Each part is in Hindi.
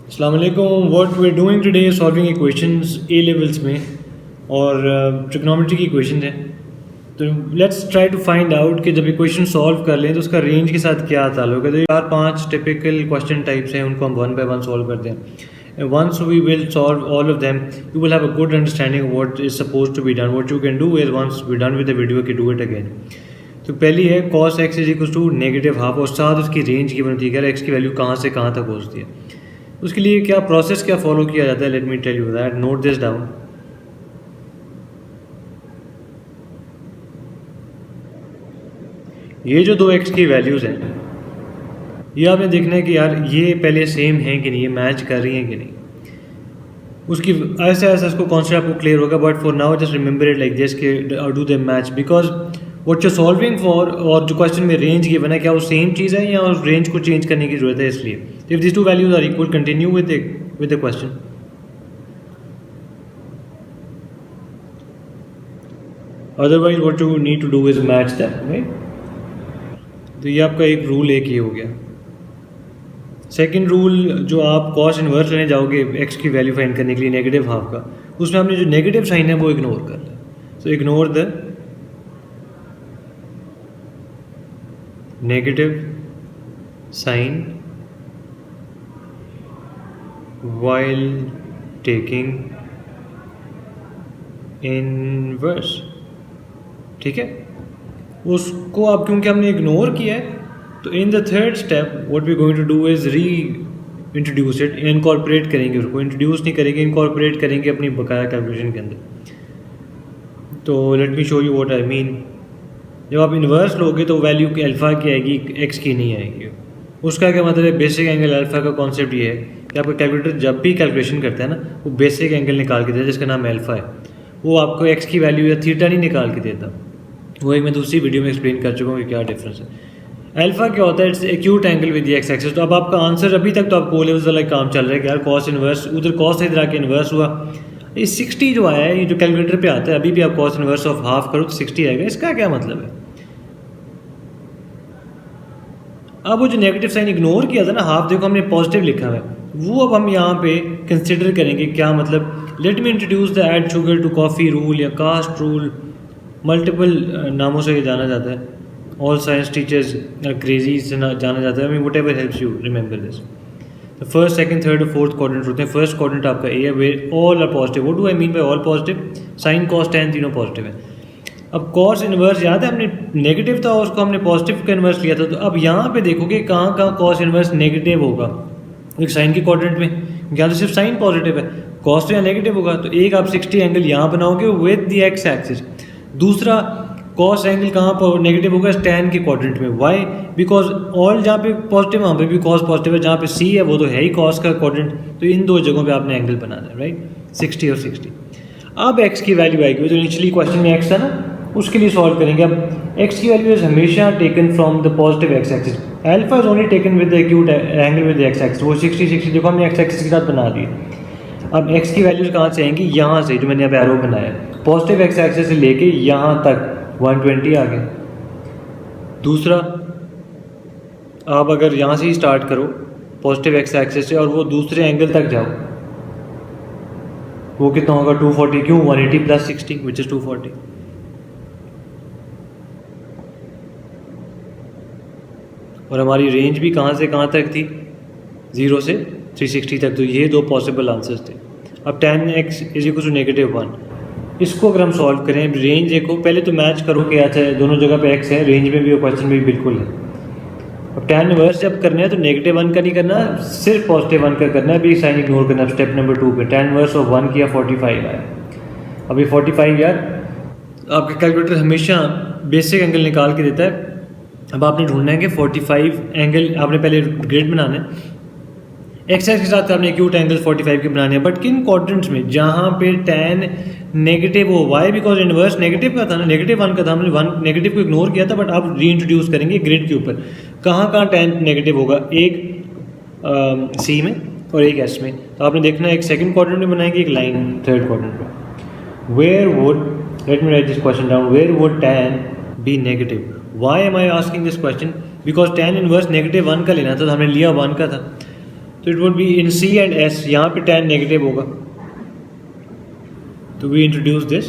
अस्सलाम वालेकुम। What we are doing today solving equations A levels में और ट्रिग्नोमेट्री की इक्वेशन है। तो let's try to find out कि जब इक्वेशन सॉल्व कर लें तो उसका रेंज के साथ क्या ताल्लुक है। तो 4-5 टिपिकल क्वेश्चन टाइप्स हैं, उनको हम वन बाय वन सॉल्व करते हैं। Once we will solve all of them you will have a good understanding of what is suppose to be done. What you can do is once we done with the video कि डू इट अगेन। तो पहली है cos x is equal to negative half और साथ उसकी रेंज की बनती है, एक्स की वैल्यू कहाँ से कहाँ तक पहुँचती है। उसके लिए क्या प्रोसेस क्या फॉलो किया जाता है, let me tell you that. Note this down. ये जो दो एक्स की वैल्यूज़ हैं ये आपने देखना है कि यार ये पहले सेम हैं कि नहीं, ये मैच कर रही हैं कि नहीं। उसकी ऐसा ऐसा उसको कॉन्सेप्ट आपको क्लियर होगा, but for now just remember it like this के do the match because what you solving for. और जो क्वेश्चन में रेंज गिवन है क्या वो सेम चीज़ है या उस रेंज को चेंज करने की जरूरत है। इसलिए if this two values are equal continue with the question. Otherwise what you need to do is match that, right. तो ये आपका एक रूल एक ये हो गया। सेकंड रूल जो आप कॉस इनवर्स लेने जाओगे एक्स की वैल्यू फाइंड करने के लिए नेगेटिव हाफ का, उसमें आपने जो नेगेटिव साइन है वो इग्नोर कर लिया। So ignore the negative sign while taking inverse, ठीक है। उसको आप क्योंकि हमने इग्नोर किया है तो in the third step what we going to do is re introduce it, incorporate करेंगे उसको। इंट्रोड्यूस नहीं करेंगे, इनकॉर्पोरेट करेंगे अपनी बकाया कैलकुलेशन के अंदर। तो let me show you what I mean. जब आप इन्वर्स लोगे तो वैल्यू की अल्फ़ा की आएगी, एक्स की नहीं आएगी। उसका क्या मतलब है, बेसिक एंगल अल्फ़ा का कॉन्सेप्ट ये है कि आपका कैलकुलेटर जब भी कैलकुलेशन करता है ना वो बेसिक एंगल निकाल के देता है जिसका नाम अल्फ़ा है। वो आपको एक्स की वैल्यू या थीटा नहीं निकाल के देता। वो एक मैं दूसरी वीडियो में एक्सप्लेन कर चुका हूँ कि क्या डिफरेंस है। अल्फ़ा क्या होता है, it's acute angle with the x axis. तो अब आपका आंसर अभी तक तो आपको ओ लेवल्स वाला काम चल रहा है कि यार कॉस इन्वर्स, उधर कॉस इधर आके इन्वर्स हुआ। ये 60 जो आया है, ये जो कैलकुलेटर पे आता है, अभी भी आप कॉस इन्वर्स ऑफ हाफ करो तो 60 आएगा। इसका क्या मतलब है। अब वो जो नेगेटिव साइन इग्नोर किया था ना, हाफ देखो हमने पॉजिटिव लिखा है, वो अब हम यहाँ पे कंसिडर करेंगे क्या मतलब। Let me introduce the add sugar to coffee rule या कास्ट रूल, मल्टीपल नामों से जाना जाता है। ऑल साइंस टीचर्स क्रेजी से जाना जाता है। I mean whatever helps you remember this. The first second third और फोर्थ क्वाड्रेंट होते हैं। फर्स्ट क्वाड्रेंट आपका ए है where all are positive. What do I mean by all positive, sine cos tan तीनों पॉजिटिव है। अब कॉस इन्वर्स याद है हमने नेगेटिव था उसको हमने पॉजिटिव का इन्वर्स लिया था। तो अब यहाँ पे देखोगे कहाँ कहाँ कॉस इन्वर्स नेगेटिव होगा। एक साइन के क्वाड्रेंट में यहाँ तो सिर्फ साइन पॉजिटिव है, कॉस तो यहाँ नेगेटिव होगा। तो एक आप 60 एंगल यहाँ बनाओगे विद द एक्स एक्सिस। दूसरा कॉस एंगल कहाँ पर नेगेटिव होगा, टैन के क्वाड्रेंट में। वाई, बिकॉज ऑल जहाँ पे पॉजिटिव वहाँ पे भी कॉस पॉजिटिव है, जहाँ पे सी है वो तो है ही कॉस का क्वाड्रेंट। तो इन दो जगहों पे आपने एंगल बनाना है, राइट, 60 और 60। अब एक्स की वैल्यू आएगी, जो इनिशियली क्वेश्चन में एक्स था ना उसके लिए सॉल्व करेंगे। अब एक्स की वैल्यू इज हमेशा taken from the positive x axis. Alpha is only taken with the acute angle with the x axis. वो 60 देखो हमने एक्स एक्सिस के साथ बना दिए। अब एक्स की वैल्यूज कहाँ से आएंगी, यहाँ से, जो मैंने अब एरो बनाया पॉजिटिव एक्स एक्सिस से लेके यहाँ तक 120 आ गए। दूसरा आप अगर यहाँ से ही स्टार्ट करो पॉजिटिव एक्स एक्सिस से और वो दूसरे एंगल तक जाओ, वो कितना होगा 240। क्यों, 180 प्लस 60 विच इज़ 240। और हमारी रेंज भी कहाँ से कहाँ तक थी, 0 से 360 तक। तो ये दो पॉसिबल आंसर्स थे। अब tan x is equal to -1, इसको अगर हम सॉल्व करें, रेंज देखो पहले तो मैच करो कि अच्छा है दोनों जगह पे x है, रेंज में भी और क्वेश्चन में भी बिल्कुल है। अब tan इनवर्स जब करना है तो -1 का नहीं करना, सिर्फ +1 का करना है। अभी साइन इग्नोर करना है स्टेप नंबर 2 पे। tan इनवर्स ऑफ 1 किया 45 आया। अभी 45 यार आपका कैलकुलेटर हमेशा बेसिक एंगल निकाल के देता है। अब आपने ढूंढना है कि 45 एंगल आपने पहले ग्रेड बनाना है। एक्स एक्स के साथ आपने एक्यूट एंगल 45 के बनाने हैं, बट किन क्वाड्रेंट्स में, जहाँ पे tan नेगेटिव हो। वाई, बिकॉज इन्वर्स नेगेटिव का था ना, -1 का था, हमने 1 नेगेटिव को इग्नोर किया था। बट अब री इंट्रोड्यूस करेंगे ग्रिड के ऊपर, कहाँ कहाँ tan नेगेटिव होगा, एक सी में और एक एस में। तो आपने देखना है एक सेकंड क्वाड्रेंट में बनाएंगे, एक लाइन थर्ड क्वाड्रेंट में। Where would, let me write this question down, where would tan be negative. Why am I asking this question, because tan inverse -1 का लेना था, तो हमने लिया 1 का था। तो it would be in C and S, यहाँ पे tan नेगेटिव होगा. तो we introduce this.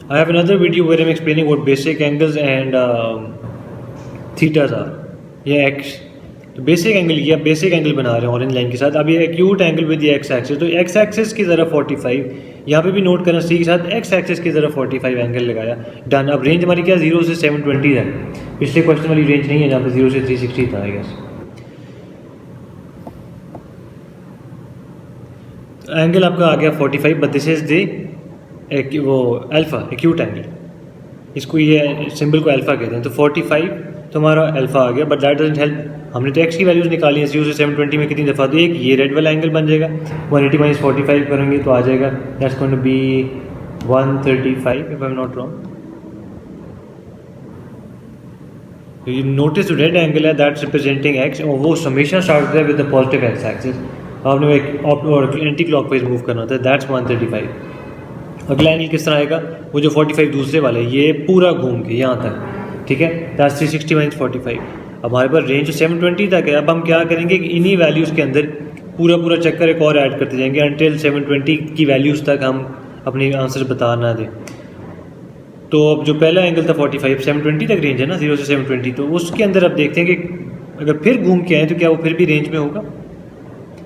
I have another video where I'm explaining what basic angles and theta's are. ये x, तो बेसिक एंगल ये बेसिक एंगल बना रहे हैं ऑरेंज लाइन के साथ. अब ये acute angle with x axis, तो एक्स एक्सिस की ज़रा 45, यहाँ पे भी नोट करना, सी के साथ एक्स एक्सिस की ज़रा 45 एंगल लगाया. डन. अब रेंज हमारी क्या 0 से 720 है. पिछले क्वेश्चन वाली रेंज नहीं है जहाँ पे 0 से 360 था आई गेस. एंगल आपका आ गया 45, बट दिस इज द वो अल्फ़ा एक्यूट एंगल, इसको ये सिंबल को अल्फ़ा कहते हैं. तो 45 तो हमारा अल्फ़ा आ गया, बट दैट डजंट हेल्प. हमने तो एक्स की वैल्यूज़ निकाली हैं 0 से 720 में कितनी दफ़ा. तो एक ये रेड वाला एंगल बन जाएगा, 180 माइनस 45 करेंगे तो आ जाएगा that's going to be 135 if I am not wrong. You notice red angle है दैट्स रिप्रेजेंटिंग एक्स, और वो हमेशा स्टार्ट होता है with the positive x axis. आपने एक एंटी क्लॉकवाइज मूव करना होता है, दैट्स 135. अगला एंगल किस तरह आएगा, वो जो 45 दूसरे वाले, ये पूरा घूम के यहाँ तक, ठीक है, दैट्स 360 माइनस 45. अब हमारे पास रेंज 720 तक है. अब हम क्या करेंगे कि इन्हीं वैल्यूज़ के अंदर पूरा चक्कर एक और ऐड करते जाएंगे अनटिल 720 की वैल्यूज़ तक हम अपनी आंसर बता ना दें. तो अब जो पहला एंगल था 45, 720 तक रेंज है ना, 0 से 720, तो उसके अंदर अब देखते हैं कि अगर फिर घूम के आए तो क्या वो फिर भी रेंज में होगा.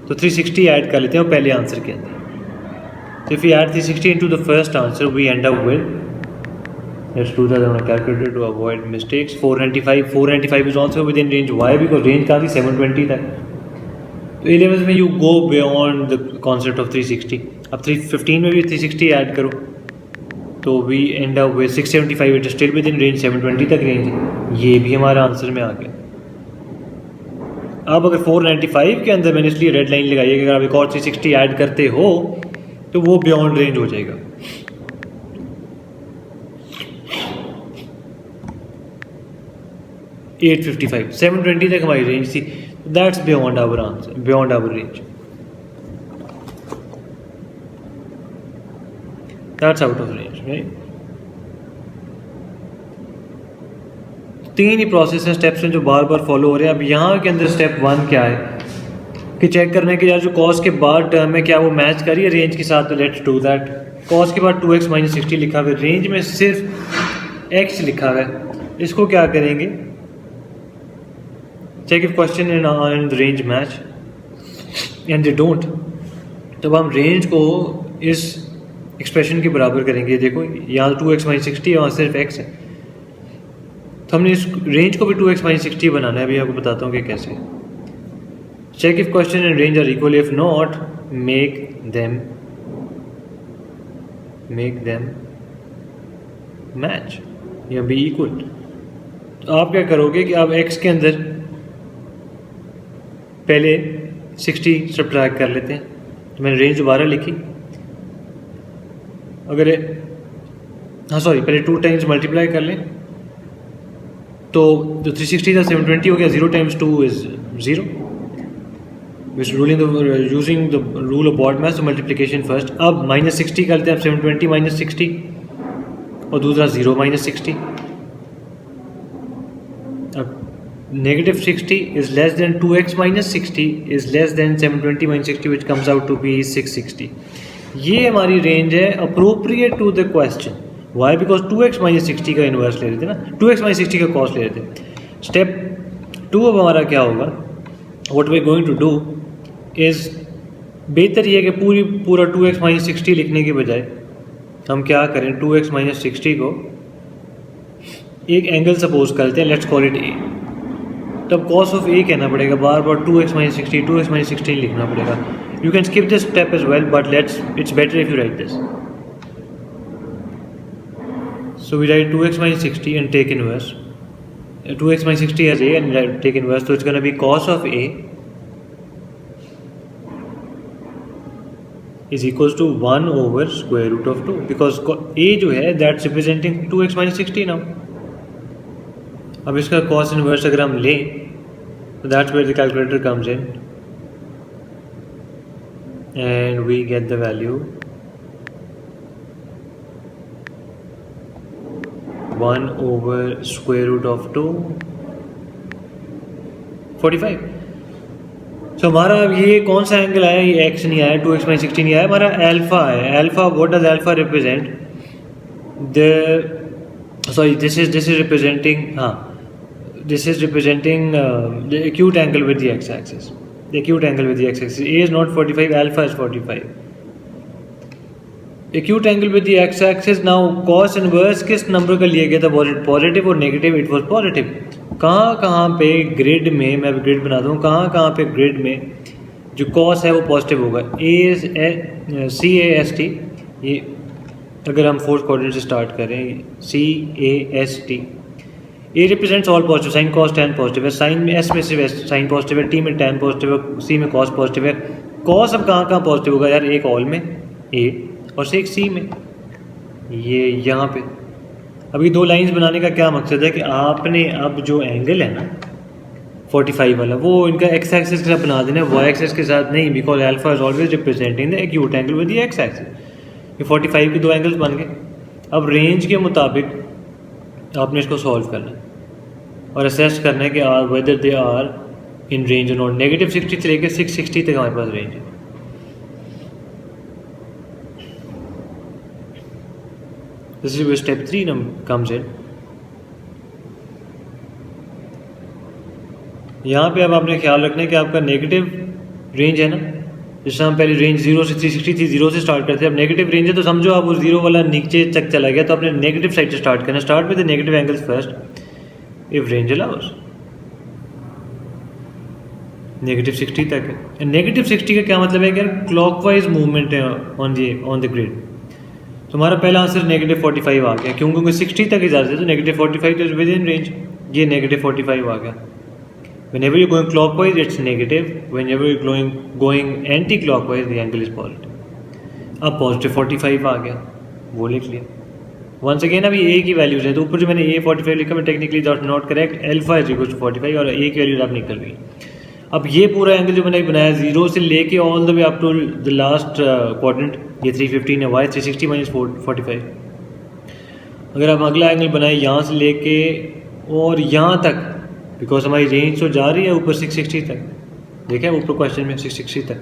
तो 360 ऐड कर लेते हैं वो पहले आंसर के अंदर. So if we add 360 into the first answer, we end up with, let's do that on a calculator to avoid mistakes. 495. 495 is also within range. Why? Because range कहाँ थी 720 तक. तो 11th में you go beyond the concept of 360. अब 315 में भी 360 ऐड करो तो we end up with 675. It is still within range. 720 तक रेंज है, ये भी हमारा आंसर में आ गया. अब अगर 495 के अंदर मैंने इसलिए रेड लाइन लगाई है कि अगर आप एक और 360 ऐड करते हो तो वो बियॉन्ड रेंज हो जाएगा. $855, 720 तक हमारी रेंज थी. That's beyond our answer, beyond our range. That's out of range, right. 3 ही प्रोसेस हैं, स्टेप्स हैं जो बार बार फॉलो हो रहे हैं. अब यहाँ के अंदर स्टेप 1 क्या है कि चेक करना है कि यार जो कॉस के बाद टर्म है क्या वो मैच कर रही है रेंज के साथ. तो लेट्स डू दैट. कॉस के बाद 2x माइनस 60 लिखा हुआ है, रेंज में सिर्फ x लिखा हुआ है. इसको क्या करेंगे, check if question in the range match and they don't. तब हम रेंज को इस एक्सप्रेशन के बराबर करेंगे. देखो यहाँ 2x माइनस 60 है, वहाँ सिर्फ x है, तो हमने इस रेंज को भी 2x माइनस 60 बनाना है. अभी आपको बताता हूँ कि कैसे. Check if question and range are equal. If not, make them match या be equal. तो आप क्या करोगे कि आप x के अंदर पहले 60 सब्ट्रैक्ट कर लेते हैं. तो मैंने रेंज दोबारा लिखी. अगर पहले 2 टाइम्स मल्टीप्लाई कर लें तो जो 360 था 720 हो गया. 0 times 2 is 0. using the rule of odd mass, multiplication first. अब माइनस 60 करते हैं. अब 720 माइनस 60 और दूसरा 0 माइनस 60. अब negative 60 is less than 2x minus 60 is less than 720 minus 60 which comes out to be 660. ये हमारी रेंज है appropriate to the question. Why? Because 2x minus 60 का इन्वर्स ले रहे थे ना, 2x माइनस 60 का कॉस ले रहे थे. स्टेप 2 अब हमारा क्या होगा, what we going to do is, बेहतर ये कि पूरा 2x माइनस 60 लिखने के बजाय हम क्या करें, 2x माइनस 60 को एक एंगल सपोज करते हैं, लेट्स कॉल इट a. तब कॉस ऑफ a कहना पड़ेगा, बार बार 2x माइनस 60 2x माइनस 60 लिखना पड़ेगा. You can skip this step as well, but it's better if you write this. So we write 2x minus 60 and take inverse. 2x minus 60 as a and take inverse, so it's going to be cos of a is equals to 1 over square root of 2, because a जो है that's representing 2x minus 60 now. अब इसका cos inverse अगर हम लें तो that's where the calculator comes in and we get the value 1 over square root of 2, 45. सो हमारा अब ये कौन सा एंगल आया, ये एक्स नहीं आया, 2x माइनस 60 नहीं आया, हमारा अल्फा है। Alpha, what does alpha represent? The sorry this is representing, हाँ this is representing the acute angle with the x axis, the acute angle with the x axis. A is not 45, alpha is 45। Acute angle with the x axis. Now cos inverse किस नंबर का लिया गया था? वॉज इट पॉजिटिव और नेगेटिव? It was positive. कहाँ कहाँ पे ग्रिड में, मैं ग्रिड बना दूँ, कहाँ कहाँ पे ग्रिड में जो कॉस है वो पॉजिटिव होगा? CAST, ये अगर हम फोर्थ क्वाड्रेंट से स्टार्ट करें, CAST, A represents all positive, sine cos tan positive है, साइन में एस में सिर्फ साइन पॉजिटिव है, टी में टैन पॉजिटिव है, सी में कॉस पॉजिटिव है। कॉस अब कहाँ कहाँ पॉजिटिव होगा यार? एक ऑल में ए और एक सी में, ये यहाँ पे। अभी दो लाइंस बनाने का क्या मकसद है कि आपने अब जो एंगल है ना 45 वाला, वो इनका एक्स एक्सिस के साथ बना देना, वाई एक्सिस के साथ नहीं, because alpha is always representing the acute angle with the x axis. ये 45 के दो एंगल्स बन गए। अब रेंज के मुताबिक आपने इसको सॉल्व करना है और असेस करना है कि whether they are in range और नॉट। -60 से लेकर 660 तक हमारे पास रेंज है। This is where step 3 comes in. यहाँ पे अब आपने ख्याल रखना है कि आपका नेगेटिव रेंज है ना, जैसे हम पहले रेंज 0 से 360 थी, 0 से स्टार्ट करते हैं। अब नेगेटिव रेंज है तो समझो आप उस 0 वाला नीचे तक चला गया, तो आपने नेगेटिव साइड से स्टार्ट करना। Start with the negative angles first if range allow us. -60 तक है। -60 का क्या मतलब है कि क्लॉकवाइज मूवमेंट है ऑन द ग्रिड। तो हमारा पहला आंसर -45 आ गया, क्यों? क्योंकि 60 तक इजाज़त है, तो -45 इज विद इन रेंज। ये -45 आ गया। Whenever you're going clockwise, it's negative. Whenever you're going anti-clockwise, the angle is positive. अब पॉजिटिव 45 आ गया, वो लिख लिया। वंस अगेन अभी ए की वैल्यूज है, तो ऊपर जो मैंने A45 लिखा मैं technically not correct. Alpha is equal to 45 और ए की वैल्यूज आप निकल गई। अब ये पूरा एंगल जो मैंने बनाया 0 से लेके all the way up to the last quadrant, ये 315 है, वाई 360 माइनस 45। अगर आप अगला एंगल बनाए यहाँ से लेके और यहाँ तक, बिकॉज हमारी रेंज तो जा रही है ऊपर 660 तक, देखें ऊपर क्वेश्चन में 660 तक,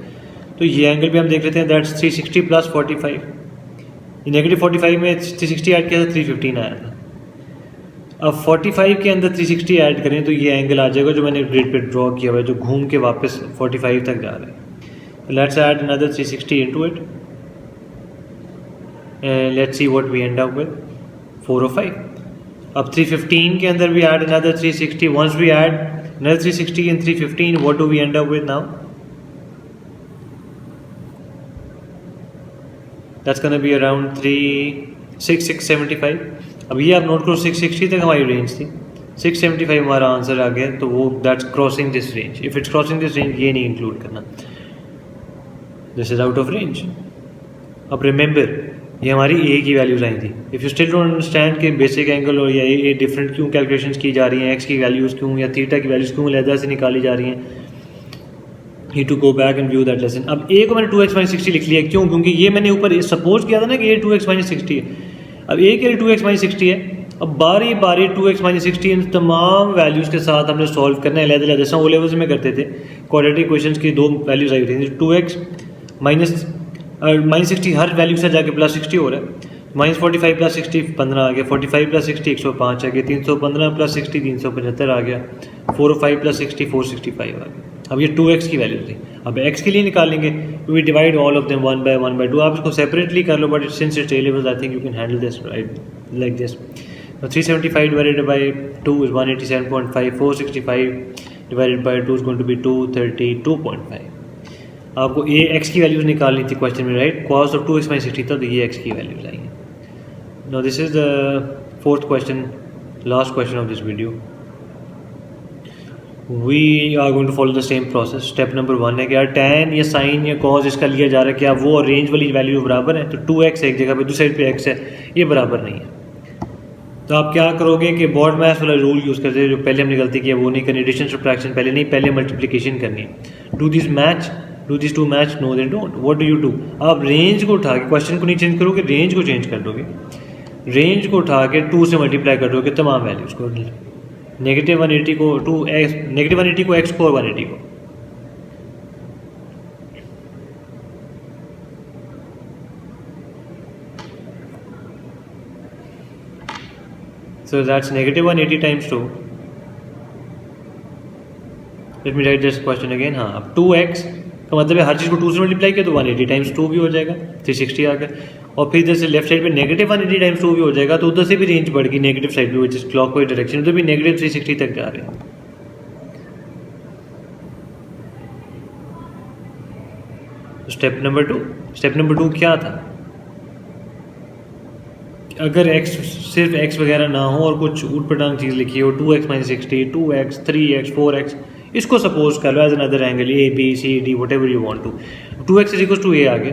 तो ये एंगल भी हम देख लेते हैं, दैट्स 360 प्लस 45। ये -45 में 360 ऐड किया था, 315 आया था। अब 45 के अंदर 360 ऐड करें तो ये एंगल आ जाएगा जो मैंने ग्रिड पे ड्रॉ किया हुआ है, जो घूम के वापस 45 तक जा रहा है। Let's add another 360 into it, let's see what we end up with 405। अब 315 के अंदर भी add another 360, once we add another 360 in 315, what do we end up with now? That's gonna be around 675। अब ये आप नोट करो 660 तक हमारी रेंज थी, 675 हमारा आंसर आ गया, तो वो that's crossing this range. If it's crossing this range, ये नहीं इंक्लूड करना, this is out of range. अब रिमेंबर ये हमारी ए की वैल्यूज आई थी। If you still don't understand कि बेसिक एंगल और या ए डिफरेंट क्यों कैलकुलेशंस की जा रही हैं, एक्स की वैल्यूज़ क्यों या थीटा की वैल्यूज़ क्यों अलहदा से निकाली जा रही हैं, he to go back and view that lesson. अब ए को मैंने 2x माइनस 60 लिख लिया, क्यों? क्योंकि ये मैंने ऊपर सपोज किया था ना कि ये 2x माइनस 60 है। अब ए के लिए 2x माइनस 60 है। अब बारी बारी 2x माइनस 60 इन तमाम वैल्यूज़ के साथ हमने सॉल्व करना है अलग-अलग, जैसा ओ लेवल्स में करते थे। क्वाड्रेटिक क्वेश्चंस की दो वैल्यूज़ आई थी, 2x माइनस 60 हर वैल्यू से जाके प्लस 60 हो रहा है। -45 प्लस 60 15 आ गया, 45 प्लस 60 105 आ गया, 315 प्लस 60 375 आ गया, 405 प्लस 60 465 आ गया। अब ये 2x की वैल्यू थी। अब x के लिए निकालेंगे, we divide all of them 1 by 1 by 2। आप इसको सेपरेटली कर लो, but since it's a levels I think you can handle this right like this. 375 divided by 2 is 187.5, 465 divided by 2 is going to be 232.5। आपको ए एक्स की वैल्यूज निकालनी थी क्वेश्चन में, right? Cos of 2x minus 60 था, तो ये एक्स की वैल्यूज आई हैं। Now this is the fourth question, last question of this video. We are going to follow the same process. Step number 1 है कि यार टैन या साइन या कॉस इसका लिया जा रहा है, क्या वो रेंज वाली वैल्यू बराबर है? तो 2x एक जगह पे, दूसरी साइड पे x है, ये बराबर नहीं है। तो आप क्या करोगे कि बॉड मैथ वाला रूल यूज़ करते हैं, जो पहले हमने गलती की है वो नहीं करनी। एडिशन सब्ट्रैक्शन पहले नहीं, पहले मल्टीप्लिकेशन करनी है। Do this match, do this to match, no they don't. What do you do? आप रेंज को उठा के, क्वेश्चन को नहीं चेंज करोगे, रेंज को चेंज कर दोगे। रेंज को उठा के 2 से मल्टीप्लाई कर दोगे तमाम वैल्यूज़ को, -180 को 2x, -180 को x को और 180 को। So that's negative 180 times 2. Let me write this question again. हाँ, अब 2x का मतलब है हर चीज़ को 2 से मल्टीप्लाई किया तो 180 टाइम्स 2 भी हो जाएगा, 360 आ गया। और फिर इधर से लेफ्ट साइड पे नेगेटिव 180 टाइम्स 2 भी हो जाएगा, तो उधर से भी रेंज बढ़ गई नेगेटिव साइड पे, विच इज क्लॉकवाइज डायरेक्शन, उधर भी नेगेटिव 360 तक जा रहे हैं। स्टेप नंबर टू क्या था? अगर x सिर्फ x वगैरह ना हो और कुछ ऊट पटांग चीज़ लिखी हो, 2x minus 60, 2x, 3x, 4x, इसको सपोज कर लो as another angle, A B C D whatever you want to. 2x is equal to A आ गया,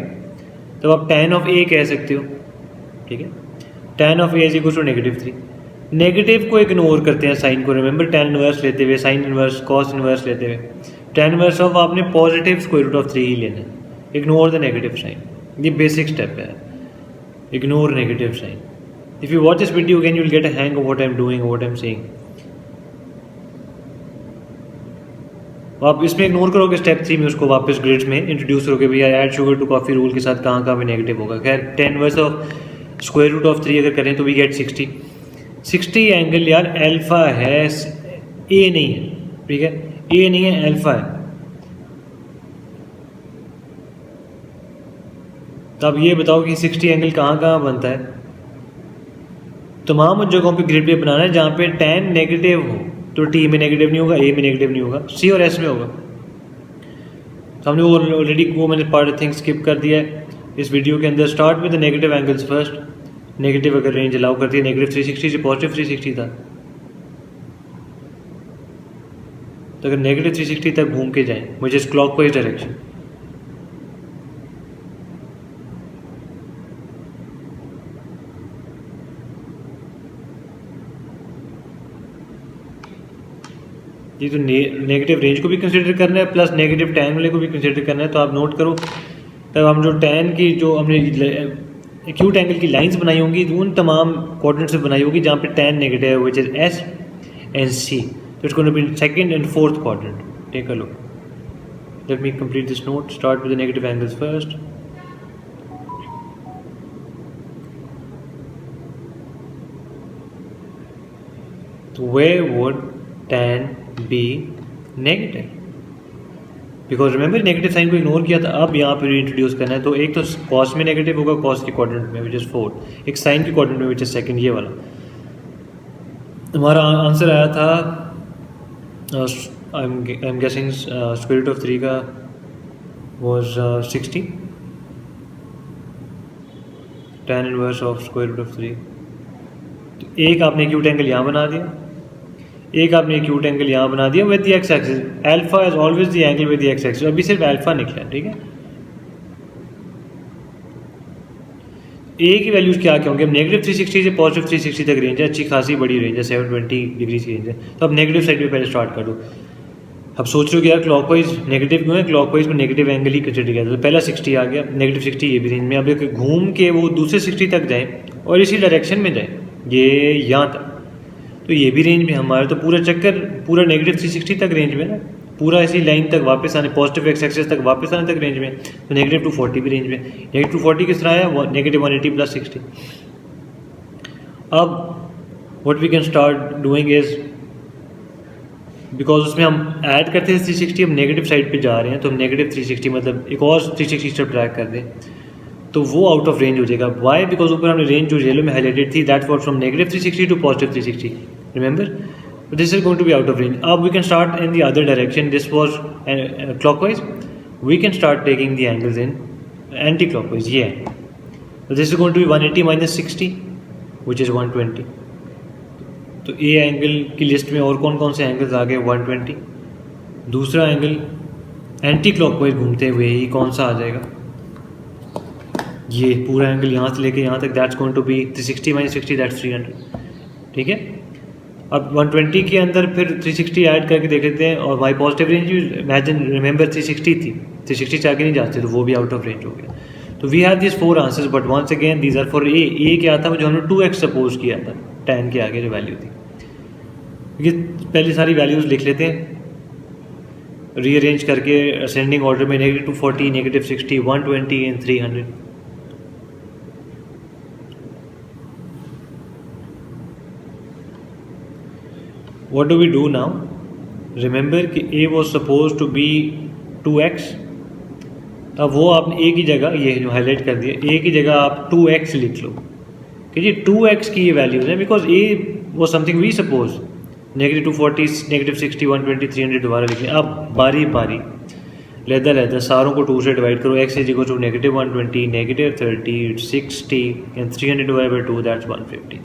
तब आप tan ऑफ a कह सकते हो, ठीक है। tan of a is equal to -3। Negative को इग्नोर करते हैं साइन को, रिमेंबर tan इनवर्स लेते हुए, साइन इनवर्स, कॉस इनवर्स लेते हुए, tan इनवर्स ऑफ आपने पॉजिटिव स्क्वायर रूट ऑफ 3 ही लेना है, इग्नोर द नेगेटिव साइन। ये बेसिक स्टेप है, ignore negative sign. If you watch this video again, you will get a hang of what I'm doing, what I'm saying. आप इसमें इग्नोर करोगे स्टेप 3 में, उसको वापस ग्रिड्स में इंट्रोड्यूस करोगे, भैया add sugar to coffee rule के साथ कहाँ कहाँ पे नेगेटिव होगा। खैर tan inverse of square root of 3 अगर करें तो वी गेट 60। 60 एंगल यार अल्फा है, ए नहीं है, ठीक है, ए नहीं है, अल्फा है। तो अब ये बताओ कि 60 एंगल कहाँ कहाँ बनता है? तमाम जगहों पे ग्रिड पे बनाना है जहाँ पे tan नेगेटिव हो, तो टी में नेगेटिव नहीं होगा, ए में नेगेटिव नहीं होगा, सी और एस में होगा। तो हमने वो ऑलरेडी वो मैंने पार्ट थिंग स्किप कर दिया है इस वीडियो के अंदर। Start with the negative angles first. Negative अगर रेंज अलाउ करती है, नेगेटिव 360 से पॉजिटिव 360 था, तो अगर नेगेटिव 360 तक घूम के जाएं विच इज क्लॉकवाइज डायरेक्शन, ये तो नेगेटिव रेंज को भी कंसिडर करना है प्लस नेगेटिव tan वाले को भी कंसिडर करना है। तो आप नोट करो, तब हम जो tan की जो हमने एक्यूट एंगल की लाइंस बनाई होंगी उन तमाम क्वाड्रेंट से बनाई होगी जहाँ पे tan नेगेटिव है, which is S and C। तो it's going to be second and fourth quadrant. Take a look, let me complete this note. Start with the negative angles first. तो where would tan be negative? Because remember negative sign को इग्नोर किया था, अब यहाँ पे इंट्रोड्यूस करना है। तो एक तो कॉस में नेगेटिव होगा, कॉस के क्वाड्रेंट में विच इज़ 4, एक साइन के क्वाड्रेंट में विच इज़ सेकंड, ये वाला। हमारा आंसर आया था I am guessing square root of 3 का was 60, tan inverse of square root of 3। तो एक आपने एक्यूट एंगल यहाँ बना दिया, एक आपने एक्यूट एंगल यहाँ बना दिया with the x axis. Alpha is always the angle with the x axis, अभी सिर्फ अल्फा निकला, ठीक है। ए की वैल्यूज क्या क्या होंगे? अब नेगेटिव 360 से पॉजिटिव 360 तक रेंज है, अच्छी खासी बड़ी रेंज है, 720 डिग्री की रेंज है। तो अब नेगेटिव साइड पे पहले स्टार्ट कर दो। अब सोच रहे हो कि यार क्लॉकवाइज नेगेटिव क्यों है? क्लॉकवाइज में नेगेटिव एंगल ही कंसिडर किया था, तो पहला 60 आ गया, नेगेटिव 60 ये भी रेंज में। अब एक घूम के वो दूसरे 60 तक जाए और इसी डायरेक्शन में जाए, ये यहाँ तक, तो ये भी रेंज में हमारा। तो पूरा चक्कर पूरा नेगेटिव 360 तक रेंज में ना, पूरा इसी लाइन तक वापस आने, पॉजिटिव एक्स एक्सिस तक वापस आने तक रेंज में। तो नेगेटिव 240 भी रेंज में। नेगेटिव 240 किस तरह है? Negative 180 plus 60। अब what we can start doing is, because उसमें हम ऐड करते हैं 360, हम नेगेटिव साइड पे जा रहे हैं, तो हम नेगेटिव 360 मतलब एक और 360 स्टेप ट्रैक कर दें तो वो आउट ऑफ रेंज हो जाएगा। वाई? बिकॉज ऊपर हमने रेंज जो येलो में हाईलाइटेड थी that was from negative 360 to positive 360, remember? This is going to be out of range. अब we can start in the other direction, this was clockwise, we can start taking the angles in anticlockwise, ये है। This is going to be 180 minus 60 which is 120। तो ए एंगल की लिस्ट में और कौन कौन से एंगल्स आ गए? 120। दूसरा एंगल एंटी क्लॉकवाइज घूमते हुए ही कौन सा आ जाएगा? ये पूरा एंगल यहाँ से लेके यहाँ तक, that's going to be 360 minus 60 that's 300, ठीक है। अब 120 के अंदर फिर 360 ऐड करके देख लेते हैं, और why positive range imagine remember 360 थी, 360 से आगे नहीं जाते, तो वो भी आउट ऑफ रेंज हो गया। तो we have this 4 answers, but once again these are for A. A क्या था? जो हमने 2x सपोज किया था, tan के आगे जो वैल्यू थी। ये पहले सारी वैल्यूज लिख लेते हैं रीअरेंज करके असेंडिंग ऑर्डर में, negative 240, negative 60, 120 and 300। What do we do now? Remember कि A was suppose to be 2x। अब वो आपने ए की जगह, ये जो हाईलाइट कर दिया, ए की जगह आप 2x लिख लो कि जी 2x की ये वैल्यूज़ हैं, बिकॉज ए वो समथिंग वी सपोज। -240, -60, 120, 300 दोबारा लिखें। अब बारी बारी लहदा सारों को 2 से डिवाइड करो। x is equal to -120, -30, 60 and 300 divide by 2, that's 150।